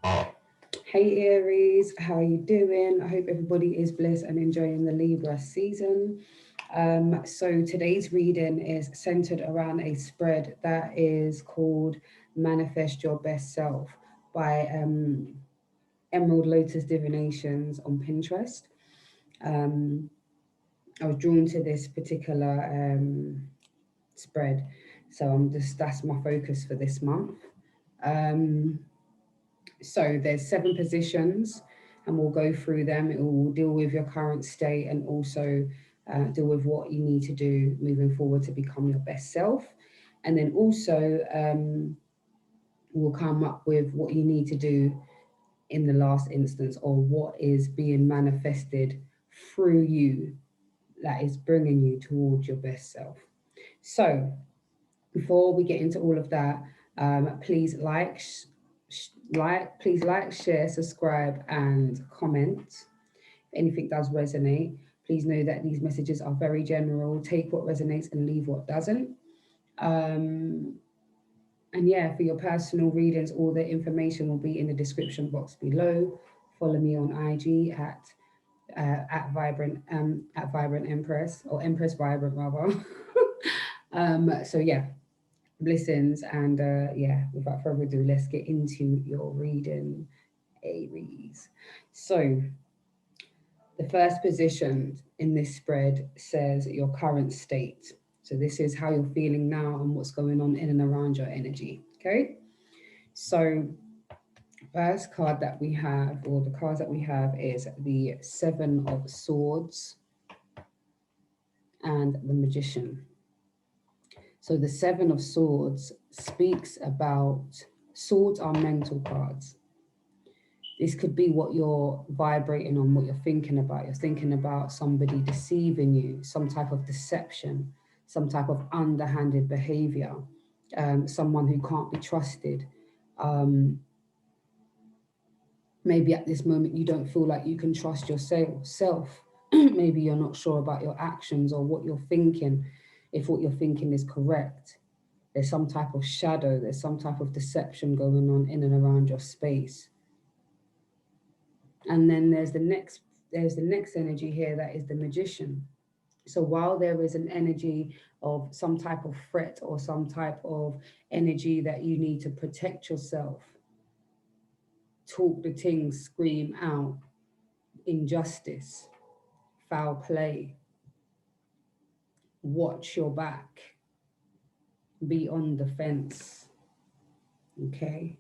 Hey Aries, how are you doing? I hope everybody is blessed and enjoying the Libra season. So today's reading is centered around a spread that is called Manifest Your Best Self by Emerald Lotus Divinations on Pinterest. Um, I was drawn to this particular spread, so that's my focus for this month. Um, So there's 7 positions, and we'll go through them. It will deal with your current state and also deal with what you need to do moving forward to become your best self. And then also we'll come up with what you need to do in the last instance, or what is being manifested through you that is bringing you towards your best self. So before we get into all of that, please please like, share, subscribe, and comment. If anything does resonate, please know that these messages are very general. Take what resonates and leave what doesn't. Um, and yeah, for your personal readings, all the information will be in the description box below. Follow me on IG at Vibrant Empress, or Empress Vibrant rather. So yeah, blessings, and yeah, without further ado, let's get into your reading, Aries. So the first position in this spread says your current state. So this is how you're feeling now and what's going on in and around your energy. Okay. So first card that we have, or the cards that we have, is the Seven of Swords and the Magician. So the Seven of Swords speaks about, swords are mental cards. This could be what you're vibrating on, what you're thinking about. You're thinking about somebody deceiving you, some type of deception, some type of underhanded behavior, someone who can't be trusted. Um, Maybe at this moment you don't feel like you can trust yourself. Maybe you're not sure about your actions or what you're thinking, if what you're thinking is correct. There's some type of shadow, there's some type of deception going on in and around your space. And then there's the next energy here, that is the Magician. So while there is an energy of some type of threat or some type of energy that you need to protect yourself, talk the things, scream out, injustice, foul play, watch your back, be on the fence, okay?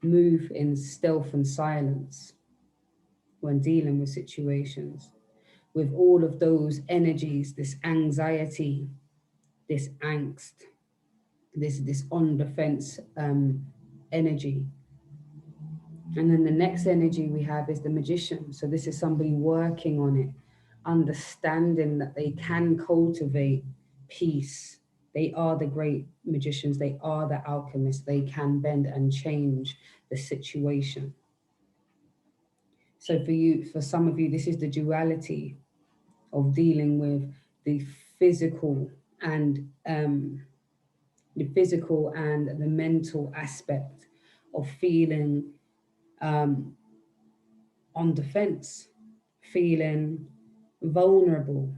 Move in stealth and silence when dealing with situations. With all of those energies, this anxiety, this angst, this on the fence energy. And then the next energy we have is the Magician. So this is somebody working on it, understanding that they can cultivate peace. They are the great magicians. They are the alchemists. They can bend and change the situation. So for some of you, this is the duality of dealing with the physical and the mental aspect of feeling um, on defense, feeling vulnerable,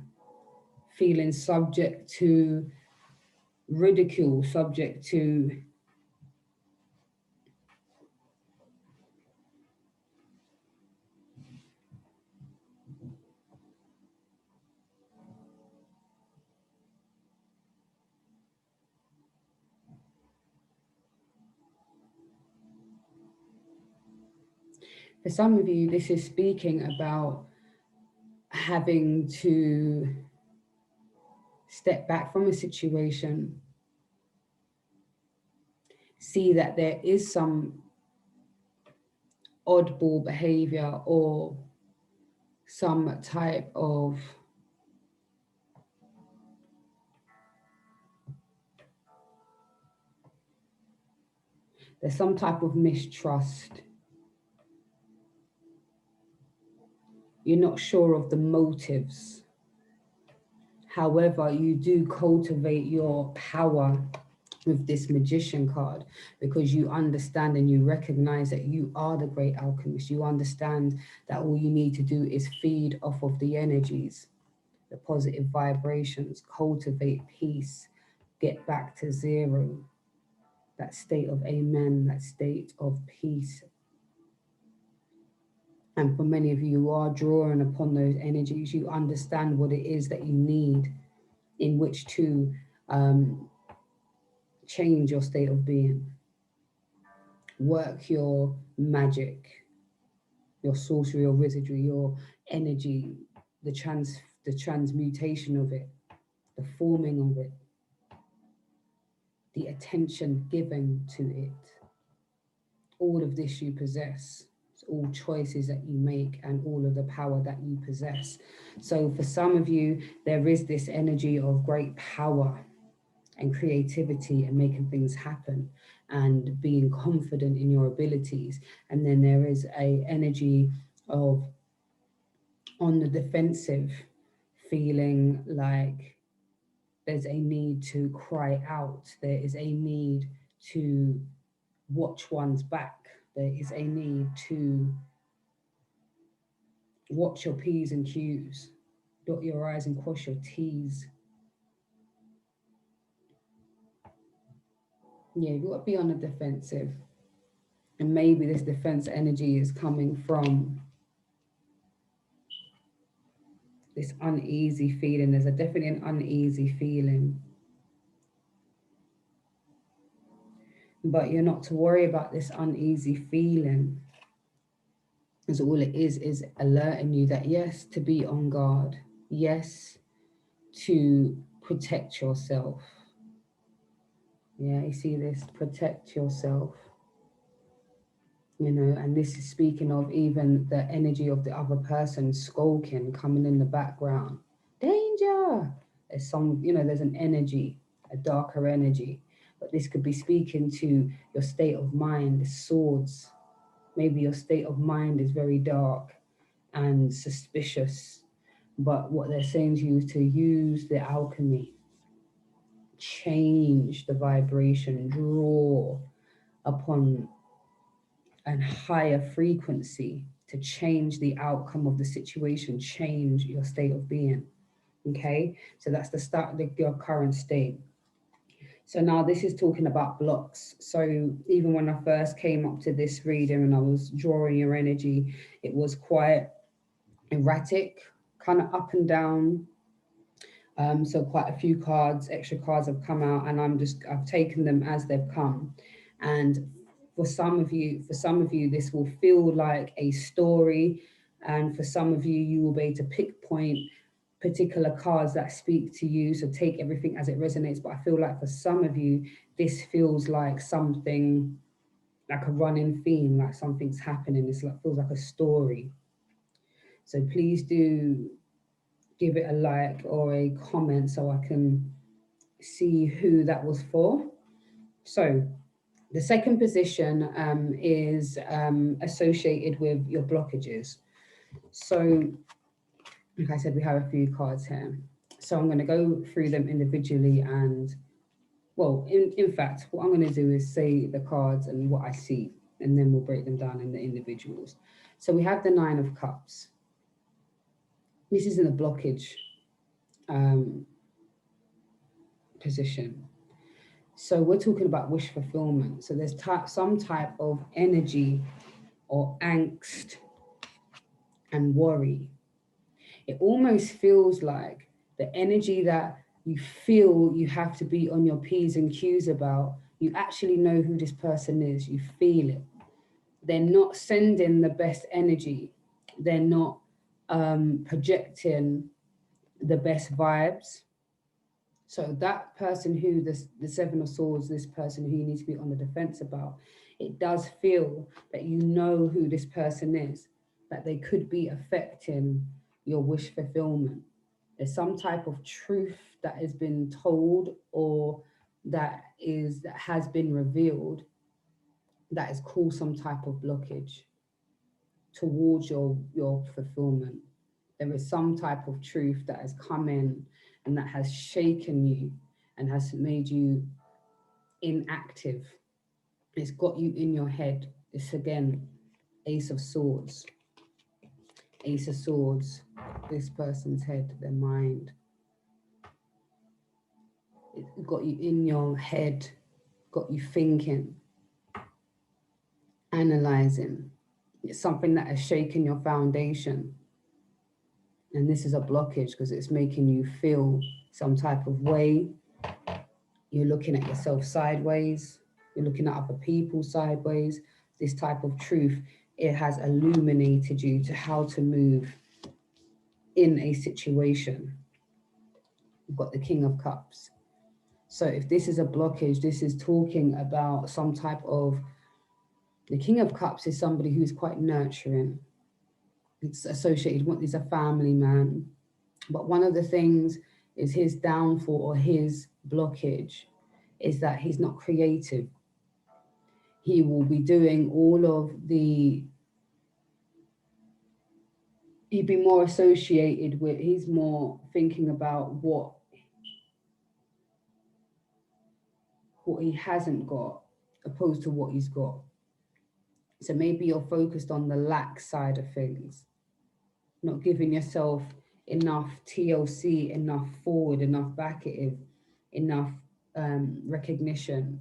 feeling subject to ridicule, subject to for some of you, this is speaking about having to step back from a situation, see that there is some oddball behavior or some type of there's some type of mistrust. You're not sure of the motives. However, you do cultivate your power with this Magician card, because you understand and you recognize that you are the great alchemist. You understand that all you need to do is feed off of the energies, the positive vibrations, cultivate peace, get back to zero, that state of amen, that state of peace. And for many of you who are drawing upon those energies, you understand what it is that you need in which to change your state of being, work your magic, your sorcery or wizardry, your energy, the transmutation of it, the forming of it, the attention given to it. All of this you possess. It's all choices that you make and all of the power that you possess. So for some of you, there is this energy of great power and creativity and making things happen and being confident in your abilities. And then there is a energy of on the defensive, feeling like there's a need to cry out, there is a need to watch one's back, there is a need to watch your P's and Q's, dot your I's and cross your T's. Yeah, you've got to be on the defensive. And maybe this defense energy is coming from this uneasy feeling. There's definitely an uneasy feeling. But you're not to worry about this uneasy feeling. Because all it is alerting you that yes, to be on guard. Yes, to protect yourself. Yeah, you see this? Protect yourself. You know, and this is speaking of even the energy of the other person skulking, coming in the background. Danger! There's some, you know, there's an energy, a darker energy. But this could be speaking to your state of mind, swords. Maybe your state of mind is very dark and suspicious. But what they're saying to you is to use the alchemy, change the vibration, draw upon a higher frequency to change the outcome of the situation, change your state of being. Okay, so that's the start of your current state. So now this is talking about blocks. So even when I first came up to this reading and I was drawing your energy, it was quite erratic, kind of up and down. So quite a few cards, extra cards have come out, and I've taken them as they've come. And for some of you, this will feel like a story, and for some of you, you will be able to pinpoint particular cards that speak to you. So take everything as it resonates. But I feel like for some of you, this feels like something, like a running theme, like something's happening. It's like feels like a story. So please do give it a like or a comment so I can see who that was for. So the second position is associated with your blockages. So like I said, we have a few cards here. So I'm going to go through them individually and, well, in fact, what I'm going to do is say the cards and what I see, and then we'll break them down in the individuals. So we have the Nine of Cups. This is in the blockage position. So we're talking about wish fulfillment. So there's some type of energy or angst and worry. It almost feels like the energy that you feel you have to be on your P's and Q's about, you actually know who this person is, you feel it. They're not sending the best energy. They're not projecting the best vibes. So that person who the Seven of Swords, this person who you need to be on the defense about, it does feel that you know who this person is, that they could be affecting your wish fulfillment. There's some type of truth that has been told or that has been revealed that has caused some type of blockage towards your fulfillment. There is some type of truth that has come in and that has shaken you and has made you inactive. It's got you in your head. It's again, Ace of Swords. Ace of Swords, this person's head, their mind. It got you in your head, got you thinking, analyzing. It's something that has shaken your foundation. And this is a blockage because it's making you feel some type of way. You're looking at yourself sideways. You're looking at other people sideways. This type of truth, it has illuminated you to how to move in a situation. You've got the King of Cups. So if this is a blockage, this is talking about some type of, the King of Cups is somebody who's quite nurturing. It's associated with, he's a family man. But one of the things is his downfall or his blockage is that he's not creative. He will be doing all of the, he'd be more associated with, he's more thinking about what he hasn't got opposed to what he's got. So maybe you're focused on the lack side of things, not giving yourself enough TLC, enough forward, enough backative, enough recognition.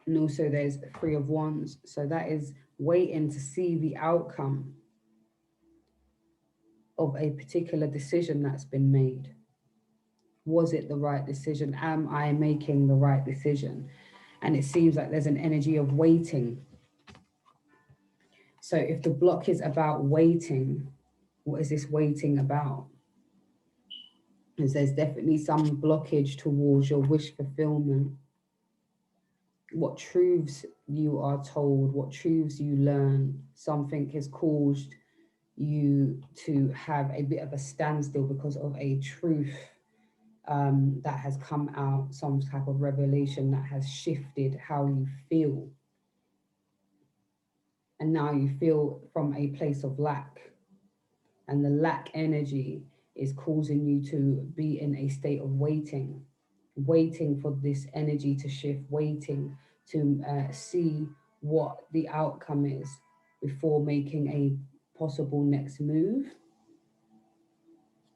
And also there's Three of Wands. So that is waiting to see the outcome of a particular decision that's been made. Was it the right decision? Am I making the right decision? And it seems like there's an energy of waiting. So if the block is about waiting, what is this waiting about? Because there's definitely some blockage towards your wish fulfillment. What truths you are told, what truths you learn, something has caused you to have a bit of a standstill because of a truth that has come out, some type of revelation that has shifted how you feel. And now you feel from a place of lack. And the lack energy is causing you to be in a state of waiting, waiting for this energy to shift, waiting to see what the outcome is before making a possible next move,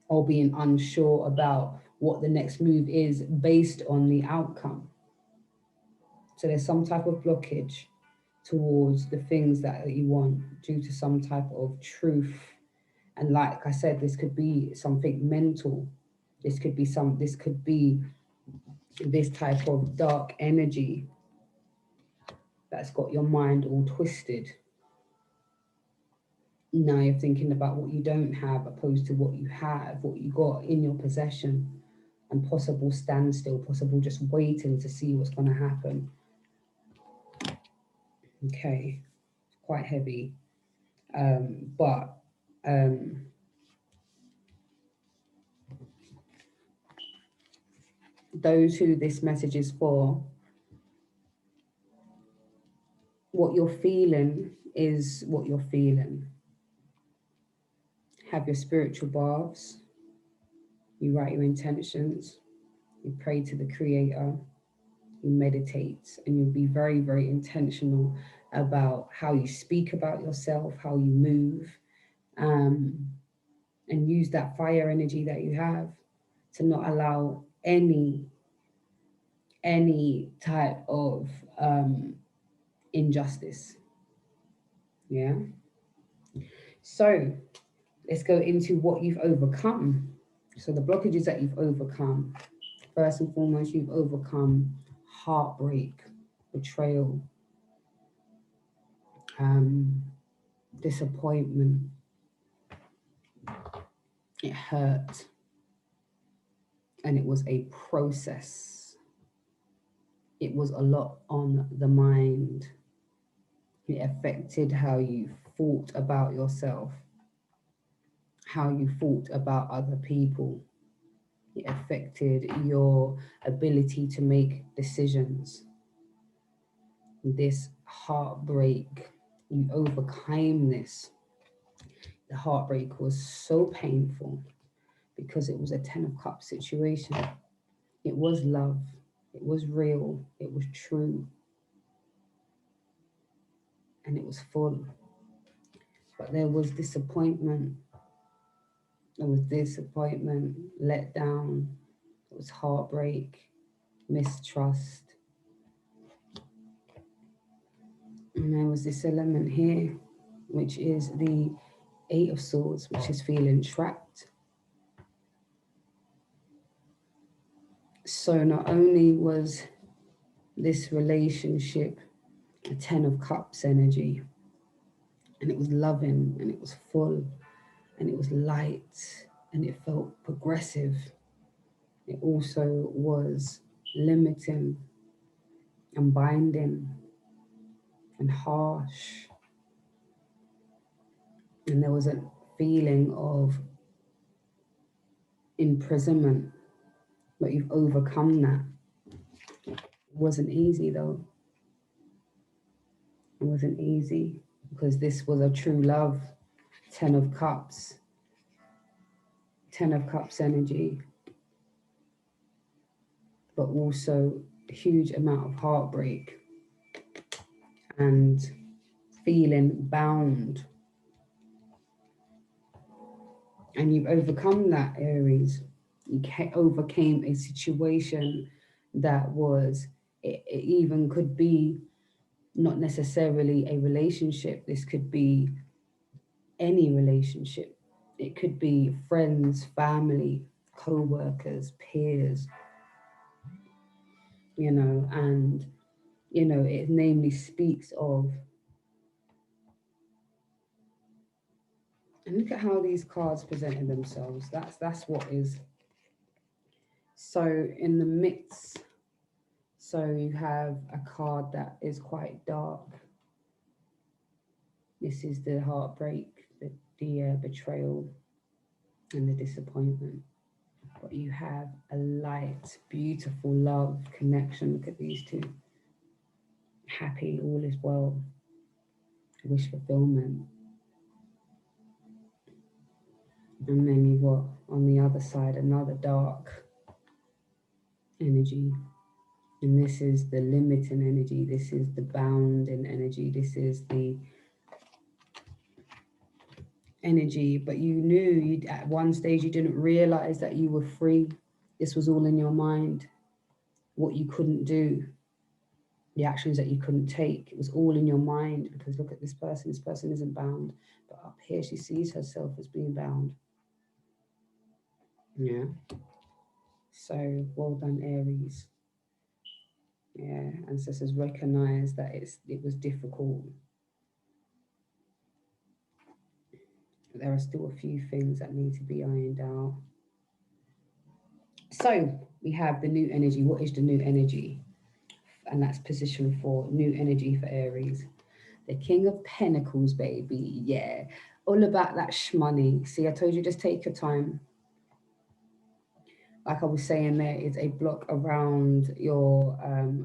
or being unsure about what the next move is based on the outcome. So there's some type of blockage towards the things that you want due to some type of truth. And like I said, this could be something mental. This could be this type of dark energy that's got your mind all twisted. Now you're thinking about what you don't have opposed to what you have, what you got in your possession, and possible standstill, possible just waiting to see what's going to happen. Okay, quite heavy. But those who this message is for, what you're feeling is what you're feeling. Have your spiritual baths. You write your intentions. You pray to the Creator. You meditate, and you'll be very, very intentional about how you speak about yourself, how you move, and use that fire energy that you have to not allow any type of injustice. Yeah. So let's go into what you've overcome. So the blockages that you've overcome. First and foremost, you've overcome heartbreak, betrayal, disappointment. It hurt. And it was a process. It was a lot on the mind. It affected how you thought about yourself, how you thought about other people. It affected your ability to make decisions. This heartbreak, you overcame this. The heartbreak was so painful because it was a 10 of Cups situation. It was love. It was real. It was true. And it was full. But there was disappointment. There was disappointment, let down. It was heartbreak, mistrust. And there was this element here, which is the Eight of Swords, which is feeling trapped. So not only was this relationship a Ten of Cups energy, and it was loving, and it was full, and it was light, and it felt progressive, it also was limiting and binding and harsh. And there was a feeling of imprisonment, but you've overcome that. It wasn't easy though. It wasn't easy because this was a true love. Ten of Cups. Ten of Cups energy. But also a huge amount of heartbreak and feeling bound. And you've overcome that, Aries. You overcame a situation that was, it even could be not necessarily a relationship. This could be any relationship. It could be friends, family, co-workers, peers, and, it namely speaks of, and look at how these cards presented themselves. That's what is. So in the midst, so you have a card that is quite dark. This is the heartbreak, the betrayal, and the disappointment. But you have a light, beautiful love connection. Look at these two. Happy, all is well. Wish fulfillment. And then you've got on the other side another dark energy. And this is the limiting energy. This is the bounding energy. This is the energy. But you knew at one stage you didn't realize that you were free. This was all in your mind. What you couldn't do, the actions that you couldn't take, it was all in your mind. Because look at this person isn't bound. But up here she sees herself as being bound. Yeah. So well done, Aries. Yeah, ancestors recognize that it was difficult. There are still a few things that need to be ironed out. So we have the new energy. What is the new energy? And that's position 4, new energy for Aries. The King of Pentacles, baby. Yeah, all about that shmoney. See, I told you, just take your time. Like I was saying, there is a block around your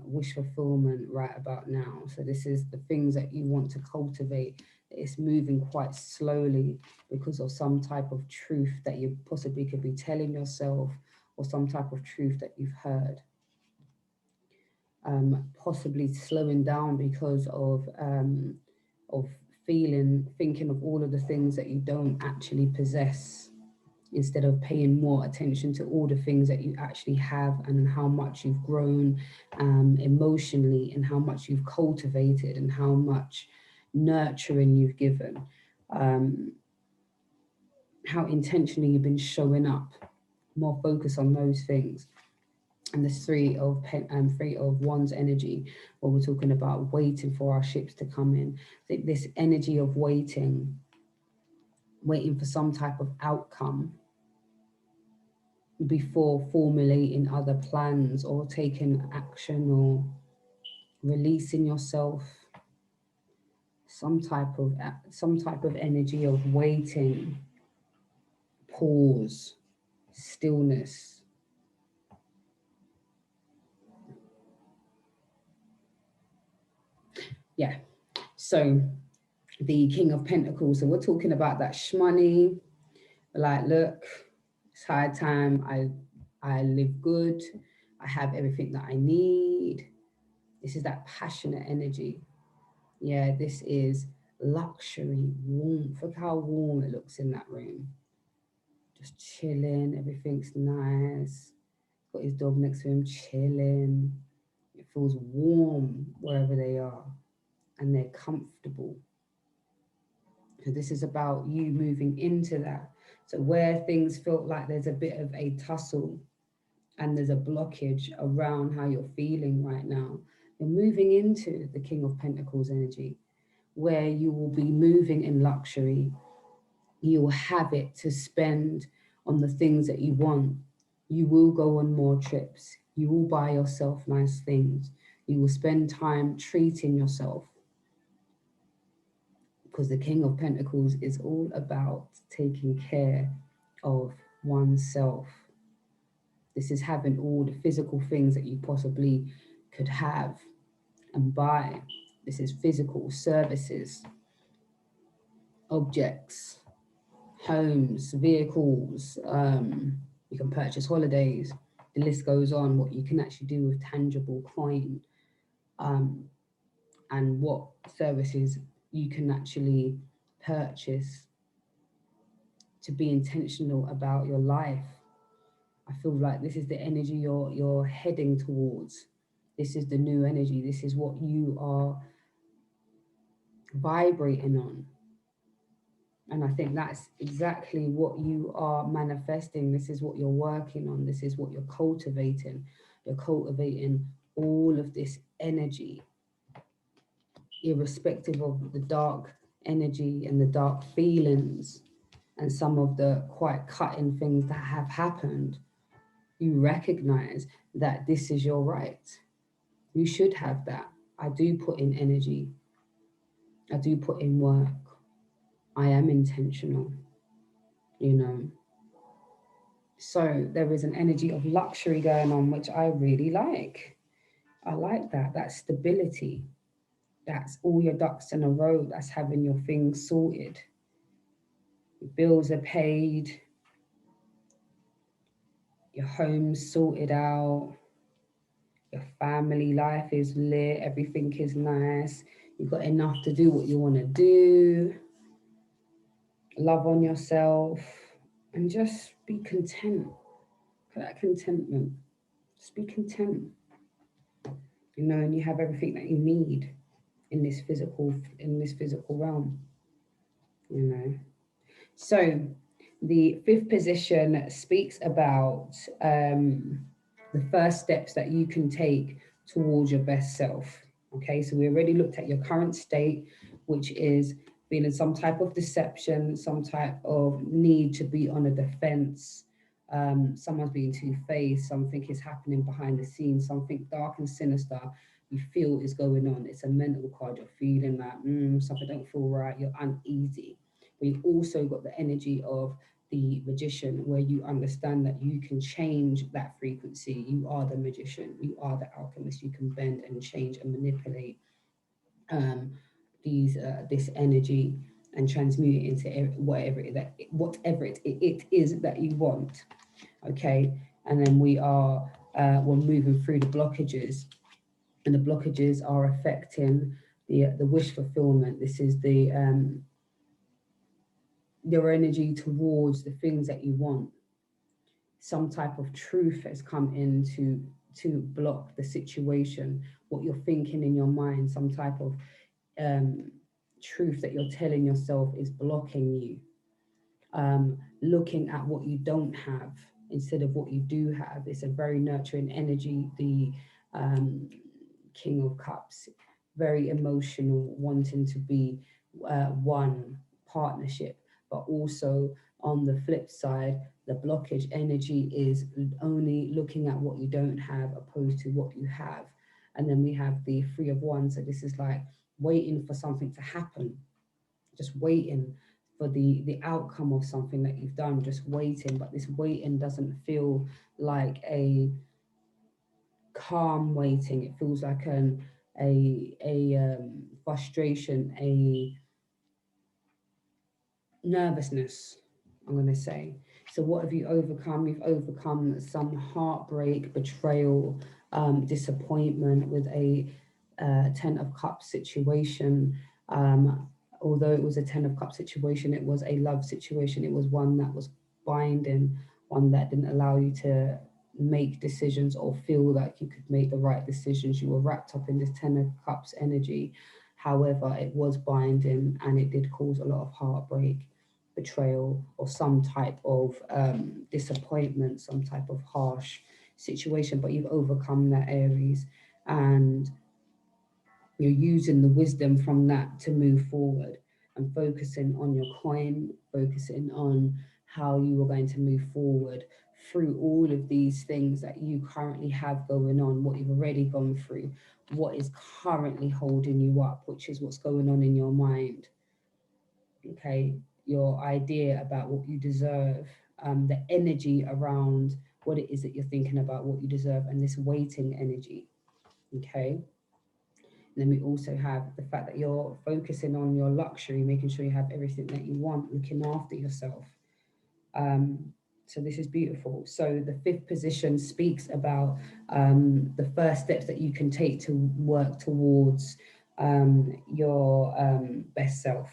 wish fulfillment right about now. So this is the things that you want to cultivate. It's moving quite slowly because of some type of truth that you possibly could be telling yourself, or some type of truth that you've heard. Possibly slowing down because of thinking of all of the things that you don't actually possess, instead of paying more attention to all the things that you actually have, and how much you've grown emotionally, and how much you've cultivated, and how much nurturing you've given, how intentionally you've been showing up. More focus on those things. And the Three of Wands energy, where we're talking about waiting for our ships to come in. This energy of waiting for some type of outcome before formulating other plans, or taking action, or releasing yourself. Some type of energy of waiting, pause, stillness. Yeah. So the King of Pentacles. So we're talking about that shmoney. Like, look, it's high time I live good. I have everything that I need. This is that passionate energy. Yeah, this is luxury, warmth. Look how warm it looks in that room. Just chilling, everything's nice. Got his dog next to him, chilling. It feels warm wherever they are, and they're comfortable. So this is about you moving into that. So where things felt like there's a bit of a tussle and there's a blockage around how you're feeling right now, you're moving into the King of Pentacles energy, where you will be moving in luxury. You will have it to spend on the things that you want. You will go on more trips. You will buy yourself nice things. You will spend time treating yourself, because the King of Pentacles is all about taking care of oneself. This is having all the physical things that you possibly could have and buy. This is physical services, objects, homes, vehicles. You can purchase holidays. The list goes on. What you can actually do with tangible coin, and what services you can actually purchase to be intentional about your life. I feel like this is the energy you're heading towards. This is the new energy. This is what you are vibrating on. And I think that's exactly what you are manifesting. This is what you're working on. This is what you're cultivating. You're cultivating all of this energy, irrespective of the dark energy and the dark feelings and some of the quite cutting things that have happened. You recognize that this is your right. You should have that. I do put in energy. I do put in work. I am intentional, you know. So there is an energy of luxury going on, which I really like. I like that. That's stability. That's all your ducks in a row. That's having your things sorted. Your bills are paid. Your home's sorted out. Your family life is lit. Everything is nice. You've got enough to do what you want to do. Love on yourself. And just be content. For that contentment. Just be content. You know, and you have everything that you need in this physical realm, you know. So the fifth position speaks about the first steps that you can take towards your best self. Okay, so we already looked at your current state, which is being in some type of deception, some type of need to be on a defense. Someone's being two-faced, something is happening behind the scenes, something dark and sinister you feel is going on. It's a mental card. You're feeling that something don't feel right. You're uneasy. But you've also got the energy of the magician, where you understand that you can change that frequency. You are the magician. You are the alchemist. You can bend and change and manipulate um, this energy and transmute it into whatever it is that you want. Okay, and then we're moving through the blockages, and the blockages are affecting the wish fulfillment. This is the your energy towards the things that you want. Some type of truth has come in to block the situation, what you're thinking in your mind, some type of truth that you're telling yourself is blocking you. Looking at what you don't have instead of what you do have. It's a very nurturing energy. The King of Cups, very emotional, wanting to be one partnership, but also on the flip side, the blockage energy is only looking at what you don't have opposed to what you have. And then we have the Three of Wands. So this is like waiting for something to happen, just waiting for the outcome of something that you've done, just waiting. But this waiting doesn't feel like a calm waiting. It feels like a frustration, a nervousness, I'm going to say. So what have you overcome? You've overcome some heartbreak, betrayal, disappointment with a Ten of Cups situation. Although it was a Ten of Cups situation, it was a love situation. It was one that was binding, one that didn't allow you to make decisions or feel like you could make the right decisions. You were wrapped up in this Ten of Cups energy. However, it was binding and it did cause a lot of heartbreak, betrayal, or some type of disappointment, some type of harsh situation. But you've overcome that, Aries, and you're using the wisdom from that to move forward and focusing on your coin, focusing on how you are going to move forward through all of these things that you currently have going on, what you've already gone through, what is currently holding you up, which is what's going on in your mind. Okay, your idea about what you deserve, the energy around what it is that you're thinking about, what you deserve, and this waiting energy. Okay. And then we also have the fact that you're focusing on your luxury, making sure you have everything that you want, looking after yourself. So this is beautiful. So the fifth position speaks about the first steps that you can take to work towards your best self.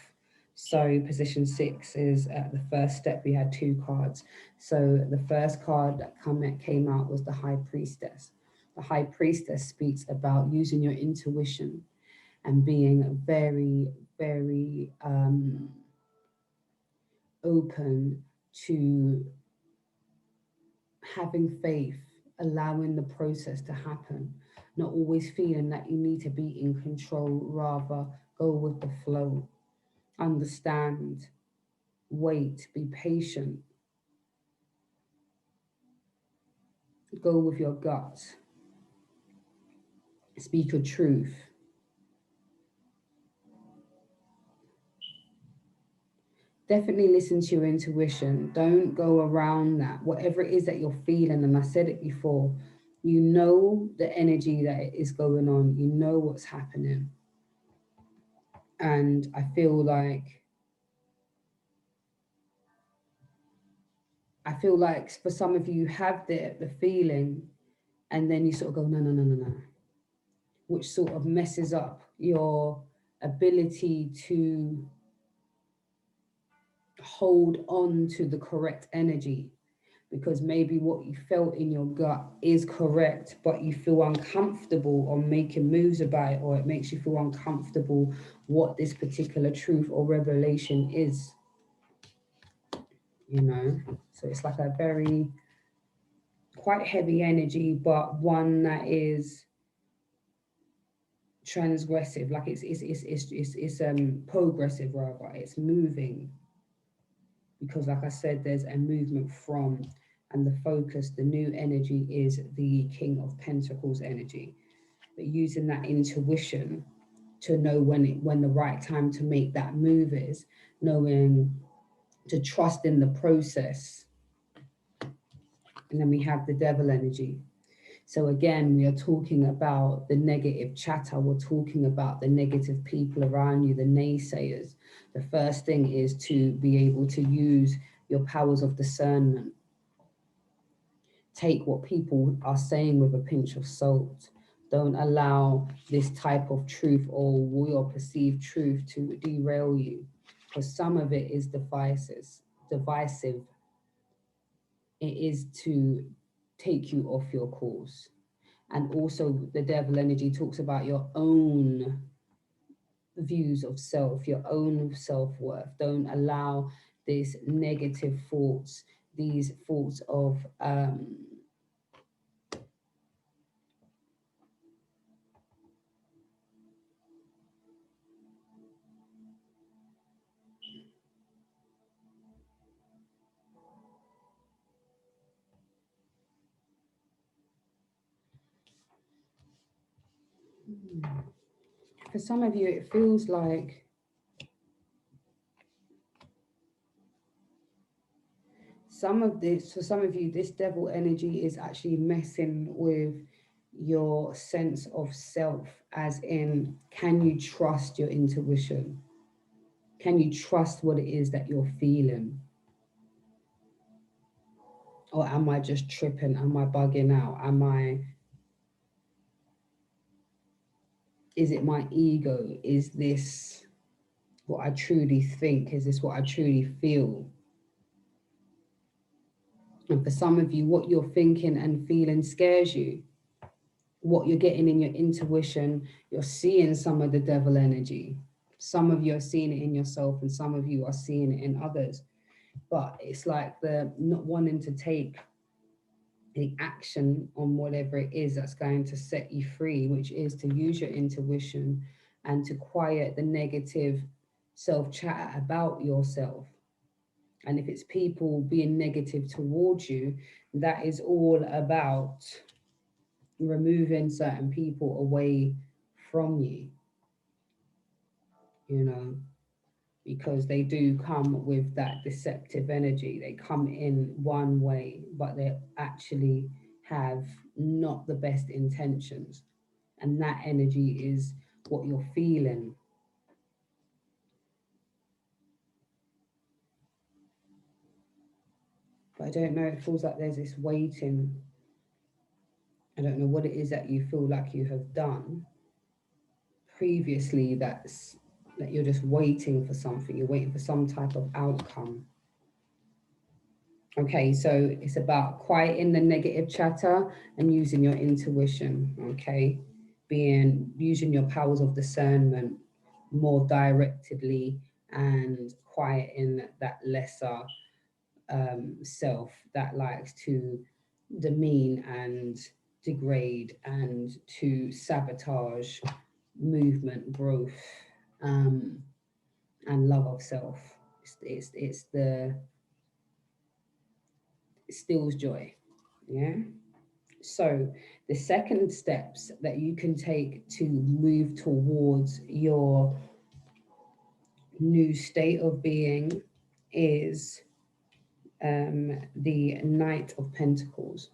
So position 6 is the first step. We had 2 cards. So the first card that came out was the High Priestess. The High Priestess speaks about using your intuition and being very, very open to having faith, allowing the process to happen, not always feeling that you need to be in control, rather go with the flow, understand, wait, be patient, go with your gut, speak your truth. Definitely listen to your intuition. Don't go around that. Whatever it is that you're feeling, and I said it before, you know the energy that is going on, you know what's happening. And I feel like for some of you, you have the feeling, and then you sort of go, no, no, no, no, no, which sort of messes up your ability to hold on to the correct energy, because maybe what you felt in your gut is correct, but you feel uncomfortable on making moves about it, or it makes you feel uncomfortable what this particular truth or revelation is, you know? So it's like a very quite heavy energy, but one that is transgressive, like it's progressive, rather. It's moving, because like I said, there's a movement from, and the focus, the new energy is the King of Pentacles energy. But using that intuition to know when the right time to make that move is, knowing to trust in the process. And then we have the Devil energy. So again, we are talking about the negative chatter. We're talking about the negative people around you, the naysayers. The first thing is to be able to use your powers of discernment. Take what people are saying with a pinch of salt. Don't allow this type of truth or your perceived truth to derail you, because some of it is divisive. It is to take you off your course. And also the Devil energy talks about your own views of self, your own self-worth. Don't allow these negative thoughts, these thoughts of for some of you, it feels like for some of you, this devil energy is actually messing with your sense of self, as in, can you trust your intuition? Can you trust what it is that you're feeling? Or am I just tripping? Am I bugging out? Is it my ego? Is this what I truly think? Is this what I truly feel? And for some of you, what you're thinking and feeling scares you. What you're getting in your intuition, you're seeing some of the devil energy. Some of you are seeing it in yourself, and some of you are seeing it in others. But it's like the not wanting to take the action on whatever it is that's going to set you free, which is to use your intuition and to quiet the negative self chatter about yourself. And if it's people being negative towards you, that is all about removing certain people away from you, you know, because they do come with that deceptive energy. They come in one way, but they actually have not the best intentions. And that energy is what you're feeling. But I don't know, it feels like there's this waiting. I don't know what it is that you feel like you have done previously that you're just waiting for something, you're waiting for some type of outcome. Okay, so it's about quieting the negative chatter and using your intuition, okay? Being using your powers of discernment more directly and quieting that lesser self that likes to demean and degrade and to sabotage movement, growth, um, and love of self. It's the it stills joy. Yeah. So the second steps that you can take to move towards your new state of being is the Knight of Pentacles.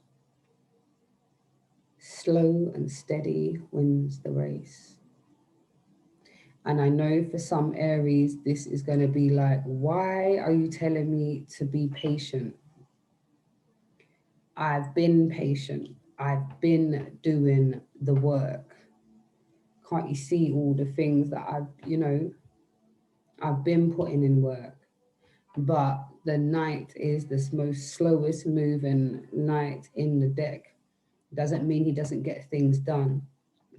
Slow and steady wins the race. And I know for some Aries, this is going to be like, why are you telling me to be patient? I've been patient. I've been doing the work. Can't you see all the things that I've been putting in work? But the knight is the most slowest moving knight in the deck. Doesn't mean he doesn't get things done,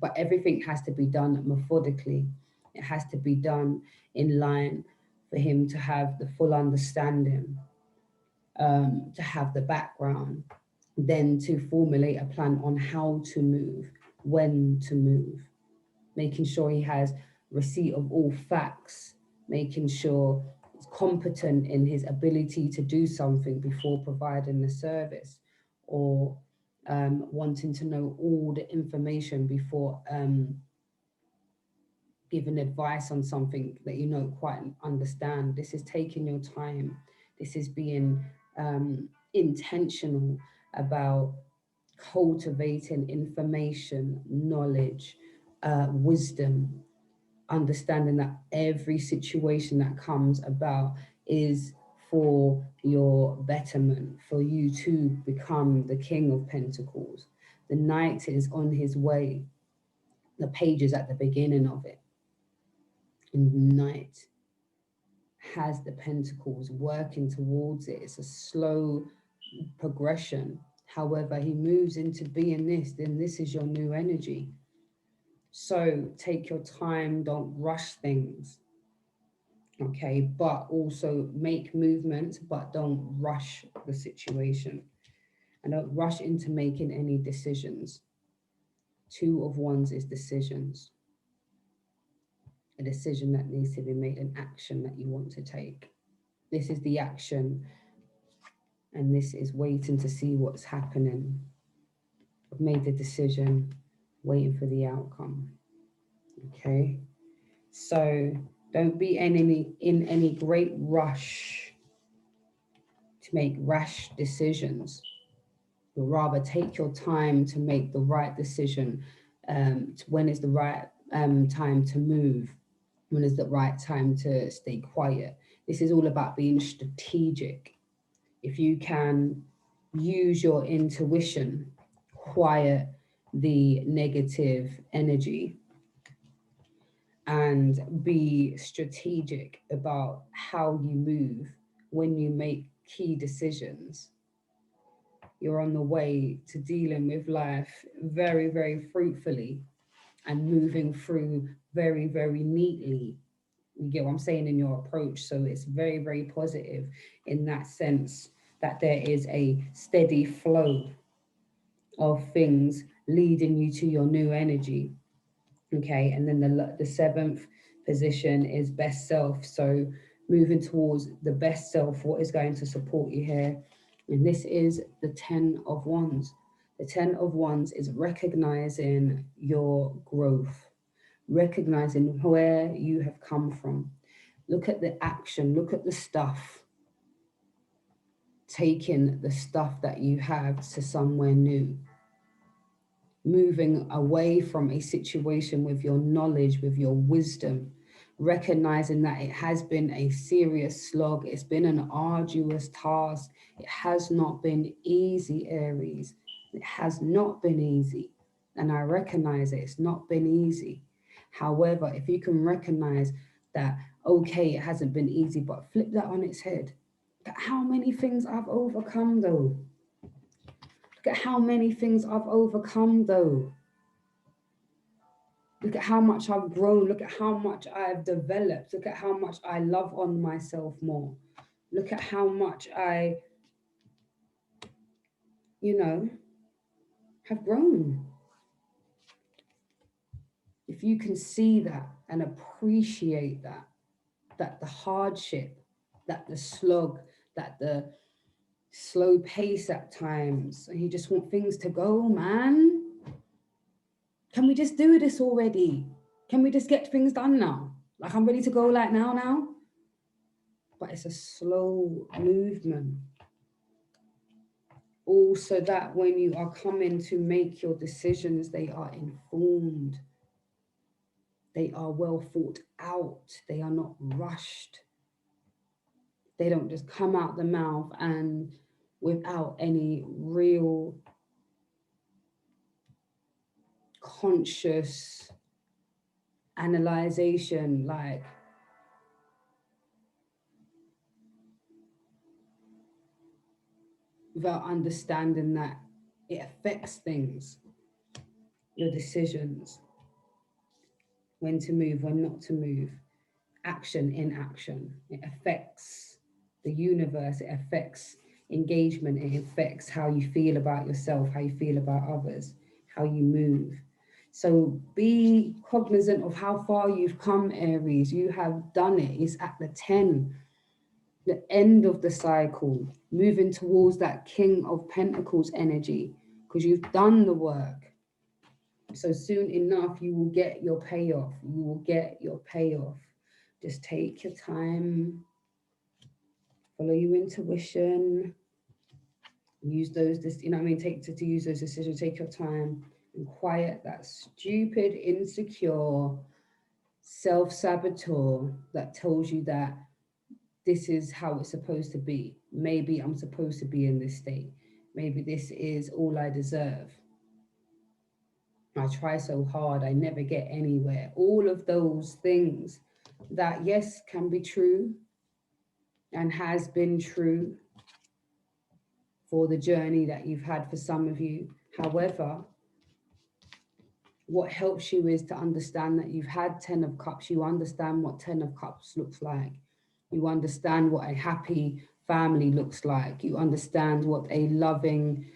but everything has to be done methodically. It has to be done in line for him to have the full understanding, to have the background, then to formulate a plan on how to move, when to move, making sure he has receipt of all facts, making sure he's competent in his ability to do something before providing the service, or wanting to know all the information before giving advice on something that you don't quite understand. This is taking your time. This is being intentional about cultivating information, knowledge, wisdom, understanding that every situation that comes about is for your betterment, for you to become the King of Pentacles. The Knight is on his way. The page is at the beginning of it. And the Knight has the Pentacles working towards it. It's a slow progression. However, he moves into being this, then this is your new energy. So take your time, don't rush things. Okay, but also make movements, but don't rush the situation. And don't rush into making any decisions. Two of Wands is decisions. A decision that needs to be made, an action that you want to take. This is the action, and this is waiting to see what's happening. I've made the decision, waiting for the outcome. Okay, so don't be in any great rush to make rash decisions, but rather take your time to make the right decision. When is the right time to move? When is the right time to stay quiet? This is all about being strategic. If you can use your intuition, quiet the negative energy, and be strategic about how you move when you make key decisions. You're on the way to dealing with life very, very fruitfully and moving through very, very neatly. You get what I'm saying in your approach. So it's very, very positive in that sense that there is a steady flow of things leading you to your new energy. Okay, and then the seventh position is best self. So moving towards the best self, what is going to support you here? And this is the 10 of Wands. The 10 of Wands is recognizing your growth, recognizing where you have come from. Look at the action, look at the stuff, taking the stuff that you have to somewhere new, moving away from a situation with your knowledge, with your wisdom, recognizing that it has been a serious slog, it's been an arduous task, it has not been easy, Aries. It has not been easy. And I recognize it, it's not been easy. However, if you can recognize that, okay, it hasn't been easy, but flip that on its head. Look at how many things I've overcome, though. Look at how many things I've overcome, though. Look at how much I've grown. Look at how much I've developed. Look at how much I love on myself more. Look at how much I, you know, have grown. If you can see that and appreciate that, that the hardship, that the slog, that the slow pace at times, and you just want things to go, man. Can we just do this already? Can we just get things done now? Like I'm ready to go like now. But it's a slow movement. Also that when you are coming to make your decisions, they are informed. They are well thought out. They are not rushed. They don't just come out the mouth and without any real conscious analyzation, like without understanding that it affects things, your decisions, when to move, when not to move, action in action. It affects the universe, it affects engagement, it affects how you feel about yourself, how you feel about others, how you move. So be cognizant of how far you've come, Aries. You have done it. It's at the 10, the end of the cycle, moving towards that King of Pentacles energy, because you've done the work. So soon enough, you will get your payoff. You will get your payoff. Just take your time, follow your intuition, use those, you know what I mean? To use those decisions, take your time and quiet that stupid, insecure self-saboteur that tells you that this is how it's supposed to be. Maybe I'm supposed to be in this state. Maybe this is all I deserve. I try so hard, I never get anywhere. All of those things that, yes, can be true and has been true for the journey that you've had for some of you. However, what helps you is to understand that you've had 10 of Cups. You understand what 10 of Cups looks like. You understand what a happy family looks like. You understand what a loving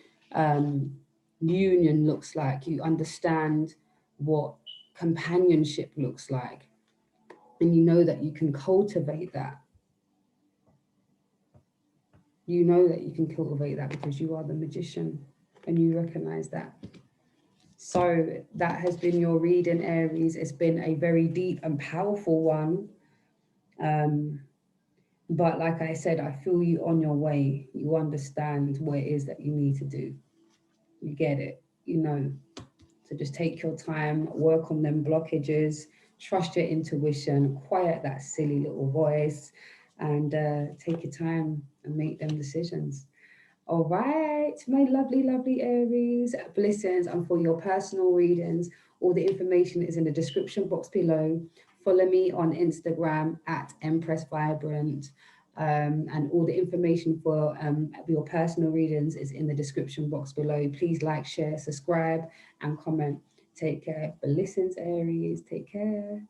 union looks like. You understand what companionship looks like. And you know that you can cultivate that. You know that you can cultivate that because you are the magician and you recognize that. So that has been your reading, Aries. It's been a very deep and powerful one. But like I said, I feel you on your way. You understand what it is that you need to do. You get it, you know. So just take your time, work on them blockages, trust your intuition, quiet that silly little voice, and take your time and make them decisions. All right, my lovely, lovely Aries, blessings. And for your personal readings, all the information is in the description box below. Follow me on Instagram at Empress Vibrant. And all the information for your personal readings is in the description box below. Please like, share, subscribe, and comment. Take care. Blessings, Aries. Take care.